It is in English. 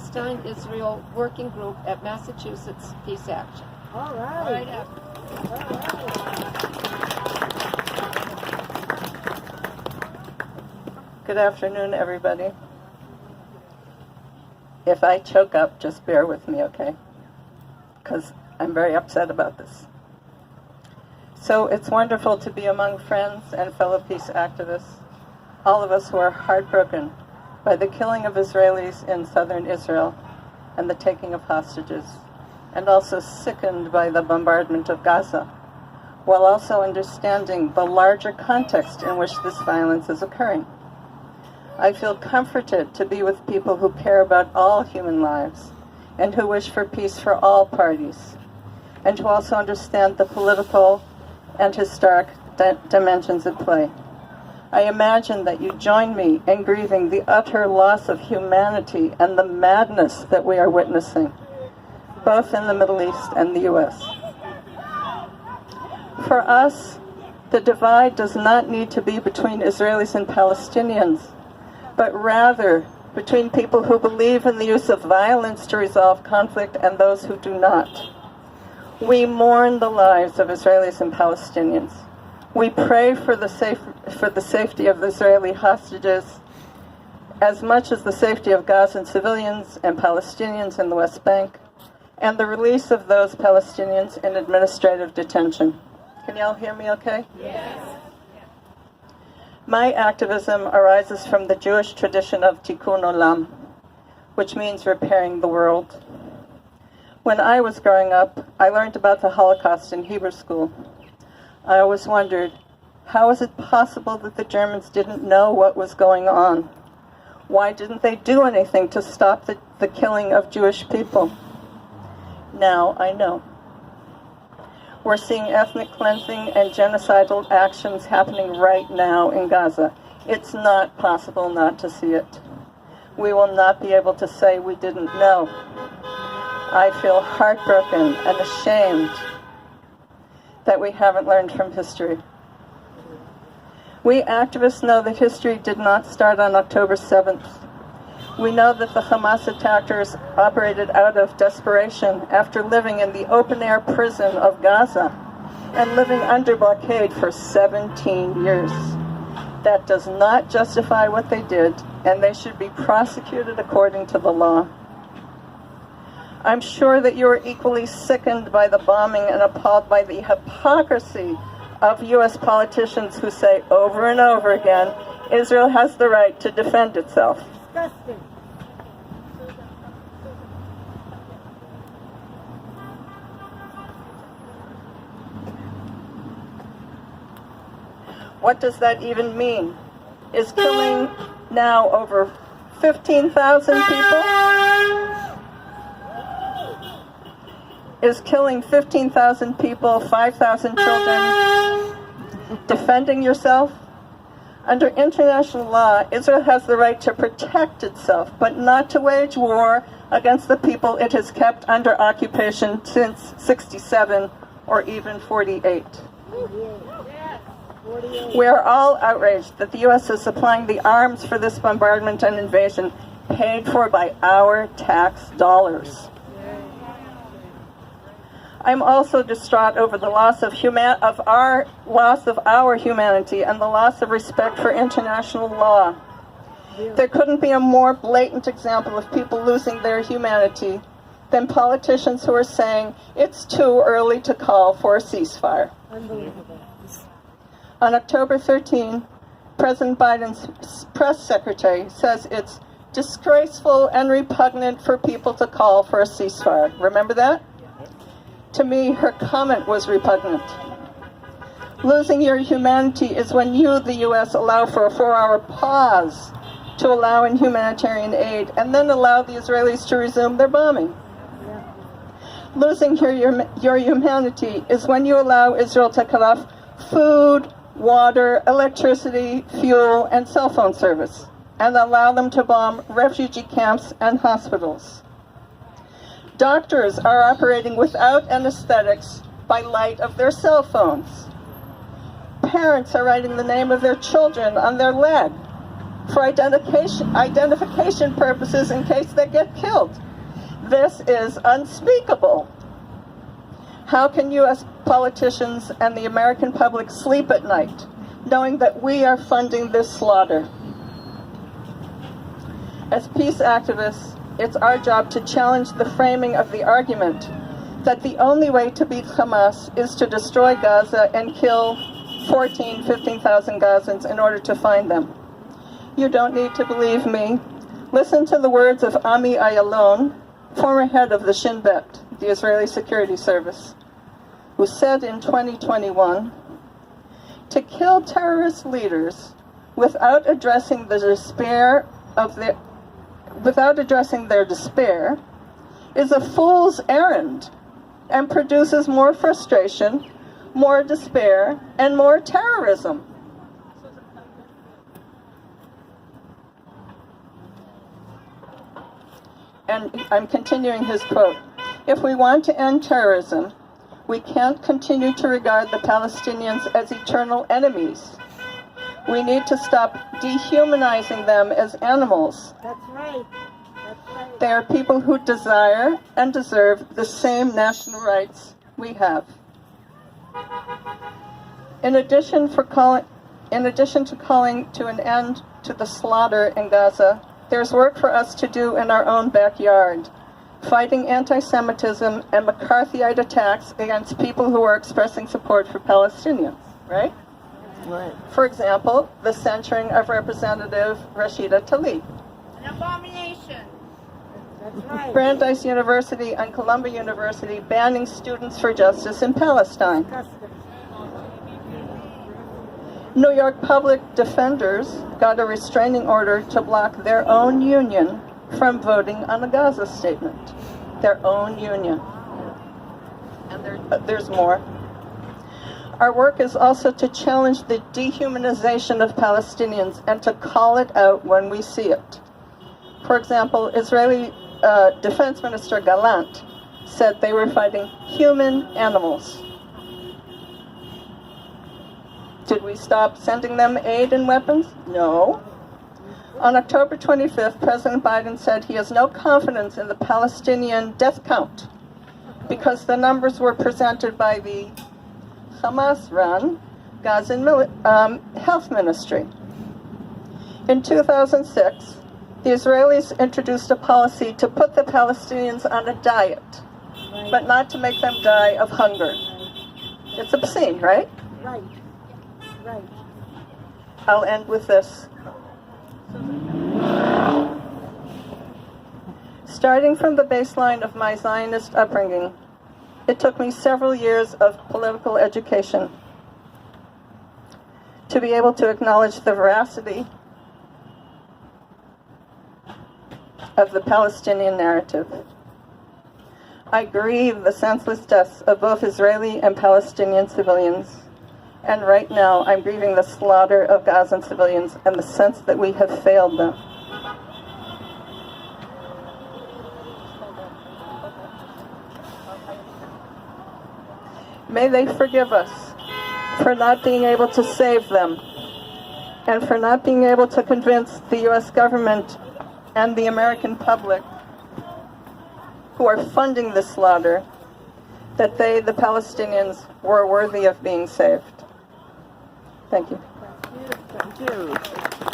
Palestine-Israel Working Group at Massachusetts Peace Action. All right. Good afternoon, everybody. If I choke up, just bear with me, okay? Because I'm very upset about this. So it's wonderful to be among friends and fellow peace activists, all of us who are heartbroken by the killing of Israelis in southern Israel and the taking of hostages, and also sickened by the bombardment of Gaza, while also understanding the larger context in which this violence is occurring. I feel comforted to be with people who care about all human lives and who wish for peace for all parties, and who also understand the political and historic dimensions at play. I imagine that you join me in grieving the utter loss of humanity and the madness that we are witnessing, both in the Middle East and the U.S. For us, the divide does not need to be between Israelis and Palestinians, but rather between people who believe in the use of violence to resolve conflict and those who do not. We mourn the lives of Israelis and Palestinians. We pray for the safety of the Israeli hostages as much as the safety of Gazan civilians and Palestinians in the West Bank, and the release of those Palestinians in administrative detention. Can y'all hear me okay? Yes. My activism arises from the Jewish tradition of Tikkun Olam, which means repairing the world. When I was growing up, I learned about the Holocaust in Hebrew school. I always wondered, how is it possible that the Germans didn't know what was going on? Why didn't they do anything to stop the killing of Jewish people? Now I know. We're seeing ethnic cleansing and genocidal actions happening right now in Gaza. It's not possible not to see it. We will not be able to say we didn't know. I feel heartbroken and ashamed that we haven't learned from history. We activists know that history did not start on October 7th. We know that the Hamas attackers operated out of desperation after living in the open-air prison of Gaza and living under blockade for 17 years. That does not justify what they did, and they should be prosecuted according to the law. I'm sure that you are equally sickened by the bombing and appalled by the hypocrisy of U.S. politicians who say over and over again, Israel has the right to defend itself. Disgusting. What does that even mean? Is killing now over 15,000 people? Is killing 15,000 people, 5,000 children, defending yourself? Under international law, Israel has the right to protect itself, but not to wage war against the people it has kept under occupation since 67 or even 48. We are all outraged that the U.S. is supplying the arms for this bombardment and invasion paid for by our tax dollars. I'm also distraught over the loss of our humanity and the loss of respect for international law. There couldn't be a more blatant example of people losing their humanity than politicians who are saying it's too early to call for a ceasefire. Unbelievable. On October 13, President Biden's press secretary says it's disgraceful and repugnant for people to call for a ceasefire. Remember that? To me, her comment was repugnant. Losing your humanity is when you, the U.S., allow for a 4-hour pause to allow in humanitarian aid and then allow the Israelis to resume their bombing. Losing your humanity is when you allow Israel to cut off food, water, electricity, fuel, and cell phone service, and allow them to bomb refugee camps and hospitals. Doctors are operating without anesthetics by light of their cell phones. Parents are writing the name of their children on their leg. for identification purposes in case they get killed. This is unspeakable. How can U.S. politicians and the American public sleep at night, knowing that we are funding this slaughter? As peace activists, it's our job to challenge the framing of the argument that the only way to beat Hamas is to destroy Gaza and kill 15,000 Gazans in order to find them. You don't need to believe me. Listen to the words of Ami Ayalon, former head of the Shin Bet, the Israeli Security Service, who said in 2021, to kill terrorist leaders without addressing their despair is a fool's errand and produces more frustration, more despair, and more terrorism. And I'm continuing his quote. If we want to end terrorism, we can't continue to regard the Palestinians as eternal enemies. We need to stop dehumanizing them as animals. That's right. That's right. They are people who desire and deserve the same national rights we have. In addition to calling to an end to the slaughter in Gaza, there's work for us to do in our own backyard, fighting anti-Semitism and McCarthyite attacks against people who are expressing support for Palestinians, right? Right. For example, the censuring of Representative Rashida Tlaib. An abomination. That's right. Brandeis University and Columbia University banning Students for Justice in Palestine. New York public defenders got a restraining order to block their own union from voting on the Gaza statement. Their own union. And there's more. Our work is also to challenge the dehumanization of Palestinians and to call it out when we see it. For example, Israeli Defense Minister Gallant said they were fighting human animals. Did we stop sending them aid and weapons? No. On October 25th, President Biden said he has no confidence in the Palestinian death count because the numbers were presented by the Hamas-run Gazan Health Ministry. In 2006, the Israelis introduced a policy to put the Palestinians on a diet, but not to make them die of hunger. It's obscene, right? Right. Right. I'll end with this. Starting from the baseline of my Zionist upbringing, it took me several years of political education to be able to acknowledge the veracity of the Palestinian narrative. I grieve the senseless deaths of both Israeli and Palestinian civilians. And right now, I'm grieving the slaughter of Gazan civilians and the sense that we have failed them. May they forgive us for not being able to save them and for not being able to convince the U.S. government and the American public who are funding this slaughter that they, the Palestinians, were worthy of being saved. Thank you. Thank you.